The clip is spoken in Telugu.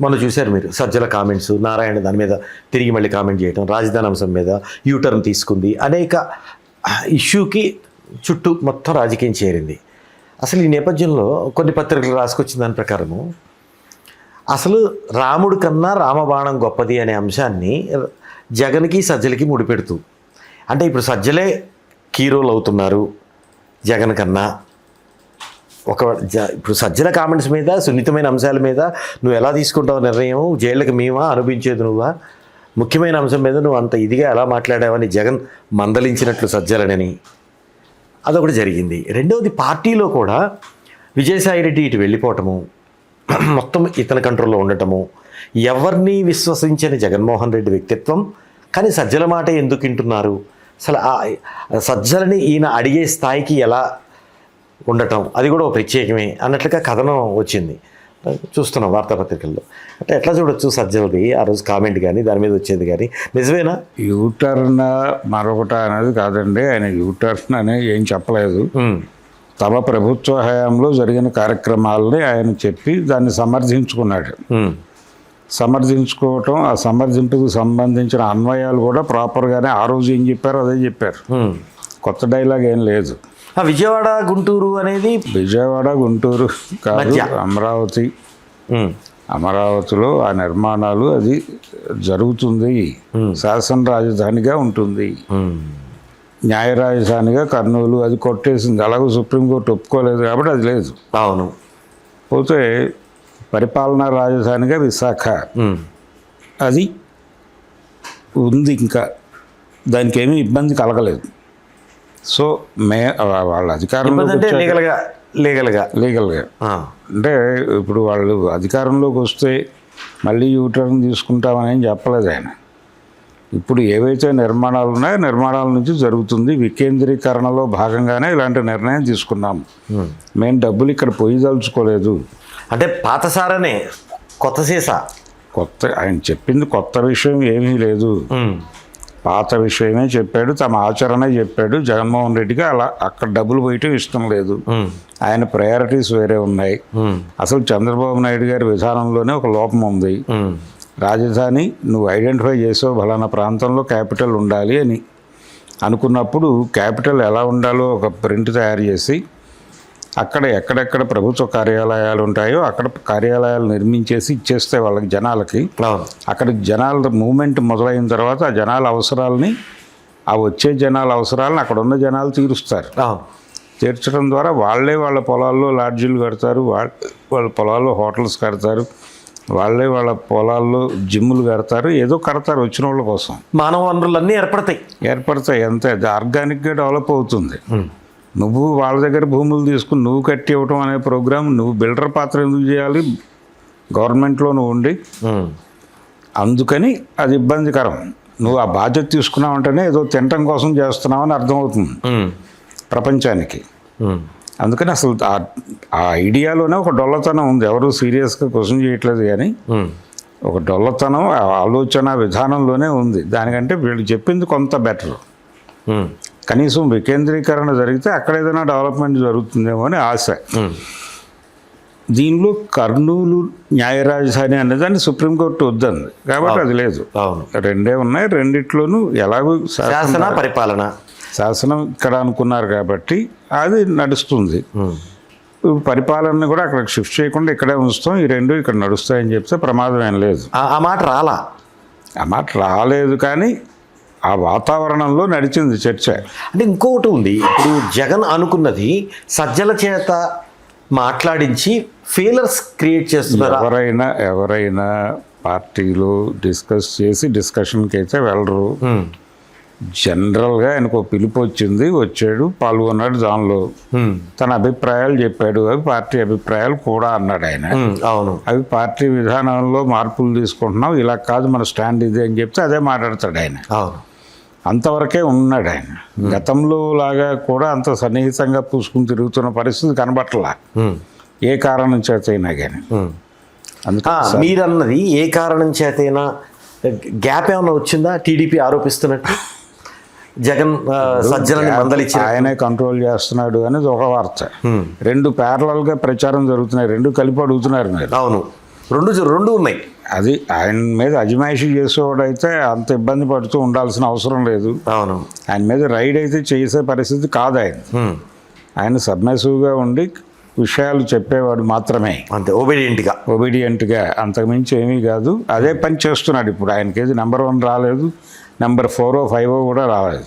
మొన్న చూశారు మీరు సజ్జల కామెంట్స్, నారాయణ దాని మీద తిరిగి మళ్ళీ కామెంట్ చేయడం, రాజధాని అంశం మీద యూటర్న్ తీసుకుంది, అనేక ఇష్యూకి చుట్టూ మొత్తం రాజకీయం చేరింది. అసలు ఈ నేపథ్యంలో కొన్ని పత్రికలు రాసుకొచ్చిన దాని ప్రకారము అసలు రాముడి కన్నా రామబాణం గొప్పది అనే అంశాన్ని జగన్కి సజ్జలకి ముడిపెడుతూ, అంటే ఇప్పుడు సజ్జలే హీరోలు అవుతున్నారు జగన్ కన్నా. ఇప్పుడు సజ్జల కామెంట్స్ మీద, సున్నితమైన అంశాల మీద నువ్వు ఎలా తీసుకుంటావు నిర్ణయం, జైళ్ళకి మేమా అనుభవించేది నువ్వా, ముఖ్యమైన అంశం మీద నువ్వు అంత ఇదిగా ఎలా మాట్లాడావని జగన్ మందలించినట్లు సజ్జలనని అదొకటి జరిగింది. రెండవది పార్టీలో కూడా విజయసాయిరెడ్డి ఇటు వెళ్ళిపోవటము, మొత్తం ఇతని కంట్రోల్లో ఉండటము, ఎవరిని విశ్వసించని జగన్మోహన్ రెడ్డి వ్యక్తిత్వం, కానీ సజ్జల మాట ఎందుకు వింటున్నారు, అసలు సజ్జలని ఈయన అడిగే స్థాయికి ఎలా ఉండటం, అది కూడా ఒక ప్రత్యేకమే అన్నట్లుగా కథనం వచ్చింది. చూస్తున్నాం వార్తాపత్రికల్లో. అంటే ఎట్లా చూడొచ్చు సజ్జలది ఆ రోజు కామెంట్ కానీ దాని మీద వచ్చేది కానీ నిజమేనా? యూటర్న్ మరొకట అనేది కాదండి. ఆయన యూటర్న్ అని ఏం చెప్పలేదు. తమ ప్రభుత్వ హయాంలో జరిగిన కార్యక్రమాలని ఆయన చెప్పి దాన్ని సమర్థించుకున్నాడు. సమర్థించుకోవటం, ఆ సమర్థింపుకు సంబంధించిన అన్వయాలు కూడా ప్రాపర్గానే ఆ రోజు ఏం చెప్పారో అదే చెప్పారు. కొత్త డైలాగ్ ఏం లేదు. విజయవాడ గుంటూరు అనేది విజయవాడ గుంటూరు కాదు, అమరావతి. అమరావతిలో ఆ నిర్మాణాలు అది జరుగుతుంది. శాసన రాజధానిగా ఉంటుంది, న్యాయ రాజధానిగా కర్నూలు అది కొట్టేసింది. అలాగే సుప్రీంకోర్టు ఒప్పుకోలేదు కాబట్టి అది లేదు. అవును. పోతే పరిపాలనా రాజధానిగా విశాఖ అది ఉంది. ఇంకా దానికి ఏమీ ఇబ్బంది కలగలేదు. సో వాళ్ళ అధికారంలో లీగల్గా అంటే ఇప్పుడు వాళ్ళు అధికారంలోకి వస్తే మళ్ళీ యూటర్న్ తీసుకుంటామని ఏం చెప్పలేదు ఆయన. ఇప్పుడు ఏవైతే నిర్మాణాలు ఉన్నాయో నిర్మాణాల నుంచి జరుగుతుంది. వికేంద్రీకరణలో భాగంగానే ఇలాంటి నిర్ణయం తీసుకున్నాము. మేము డబ్బులు ఇక్కడ పొయ్యిదలుచుకోలేదు. అంటే పాత సారనే కొత్త సీసా. కొత్త ఆయన చెప్పింది కొత్త విషయం ఏమీ లేదు, పాత విషయమే చెప్పాడు. తమ ఆచరణే చెప్పాడు. జగన్మోహన్ రెడ్డికి అలా అక్కడ డబ్బులు పోయటం ఇష్టం లేదు. ఆయన ప్రయారిటీస్ వేరే ఉన్నాయి. అసలు చంద్రబాబు నాయుడు గారి విధానంలోనే ఒక లోపం ఉంది. రాజధాని నువ్వు ఐడెంటిఫై చేసావు, ఫలానా ప్రాంతంలో క్యాపిటల్ ఉండాలి అని అనుకున్నప్పుడు క్యాపిటల్ ఎలా ఉండాలో ఒక ప్రింట్ తయారు చేసి అక్కడ ఎక్కడెక్కడ ప్రభుత్వ కార్యాలయాలు ఉంటాయో అక్కడ కార్యాలయాలు నిర్మించేసి ఇచ్చేస్తే వాళ్ళకి జనాలకి, అక్కడికి జనాల మూమెంట్ మొదలైన తర్వాత ఆ జనాల అవసరాలని, ఆ వచ్చే జనాల అవసరాలను అక్కడ ఉన్న జనాలు తీరుస్తారు. తీర్చడం ద్వారా వాళ్ళే వాళ్ళ పొలాల్లో లాడ్జీలు కడతారు, వాళ్ళ పొలాల్లో హోటల్స్ కడతారు, వాళ్ళే వాళ్ళ పొలాల్లో జిమ్ములు కడతారు, ఏదో కడతారు వచ్చిన వాళ్ళ కోసం. మానవ వనరులన్నీ ఏర్పడతాయి. అంతే, అది ఆర్గానిక్గా డెవలప్ అవుతుంది. నువ్వు వాళ్ళ దగ్గర భూములు తీసుకుని నువ్వు కట్టి ఇవ్వటం అనే ప్రోగ్రాం, నువ్వు బిల్డర్ పాత్ర ఎందుకు చేయాలి గవర్నమెంట్లో నువ్వు ఉండి? అందుకని అది ఇబ్బందికరం. నువ్వు ఆ బాధ్యత తీసుకున్నావంటేనే ఏదో తినటం కోసం చేస్తున్నావని అర్థమవుతుంది ప్రపంచానికి. అందుకని అసలు ఆ ఐడియాలోనే ఒక డొల్లతనం ఉంది. ఎవరు సీరియస్గా క్వశ్చన్ చేయట్లేదు, కానీ ఒక డొల్లతనం ఆలోచన విధానంలోనే ఉంది. దానికంటే వీళ్ళు చెప్పింది కొంత బెటర్. కనీసం వికేంద్రీకరణ జరిగితే అక్కడ ఏదైనా డెవలప్మెంట్ జరుగుతుందేమో అని ఆశ. దీనిలో కర్నూలు న్యాయ రాజధాని అనేదాన్ని సుప్రీంకోర్టు వద్దంది కాబట్టి అది లేదు. రెండే ఉన్నాయి. రెండిట్లోనూ ఎలాగో శాసనం ఇక్కడ అనుకున్నారు కాబట్టి అది నడుస్తుంది. పరిపాలనని కూడా అక్కడికి షిఫ్ట్ చేయకుండా ఇక్కడే ఉంచుతాం, ఈ రెండు ఇక్కడ నడుస్తాయని చెప్తే ప్రమాదం ఏం లేదు. ఆ మాట రాలేదు కానీ ఆ వాతావరణంలో నడిచింది చర్చ. అంటే ఇంకొకటి ఉంది, ఇప్పుడు జగన్ అనుకున్నది సజ్జల చేత మాట్లాడించి ఫెయిలర్స్ క్రియేట్ చేస్తున్నారు. ఎవరైనా పార్టీలో డిస్కస్ చేసి డిస్కషన్కి అయితే వెళ్ళరు. జనరల్గా ఆయనకు పిలుపు వచ్చింది, వచ్చాడు, పాల్గొన్నాడు, దానిలో తన అభిప్రాయాలు చెప్పాడు. అవి పార్టీ అభిప్రాయాలు కూడా అన్నాడు ఆయన. అవును, అవి పార్టీ విధానంలో మార్పులు తీసుకుంటున్నాం, ఇలా కాదు మన స్టాండ్ ఇది అని చెప్తే అదే మాట్లాడతాడు ఆయన. అంతవరకే ఉన్నాడు ఆయన. గతంలో లాగా కూడా అంత సన్నిహితంగా పూసుకుని తిరుగుతున్న పరిస్థితి కనబట్టలా, ఏ కారణం చేతైనా కానీ. మీరన్నది ఏ కారణం చేతైనా గ్యాప్ ఏమైనా వచ్చిందా? టీడీపీ ఆరోపిస్తున్నట్టు జగన్ సజ్జలని మందలిచ్చి ఆయనే కంట్రోల్ చేస్తున్నాడు అనేది ఒక వార్త. రెండు ప్యారలల్గా ప్రచారం జరుగుతున్నాయి, రెండు కలిపి అడుగుతున్నారు మీరు. అవును, రెండు ఉన్నాయి. అది ఆయన మీద అజమాయిషీ చేసేవాడైతే అంత ఇబ్బంది పడుతూ ఉండాల్సిన అవసరం లేదు. అవును. ఆయన మీద రైడ్ అయితే చేసే పరిస్థితి కాదు ఆయన. ఆయన సబ్మిసివ్గా ఉండి విషయాలు చెప్పేవాడు మాత్రమే, అంతే, ఒబీడియంట్గా, అంతకుమించి ఏమీ కాదు. అదే పని చేస్తున్నాడు ఇప్పుడు. ఆయనకేది నెంబర్ 1 రాలేదు, నెంబర్ 4 5 కూడా రాలేదు.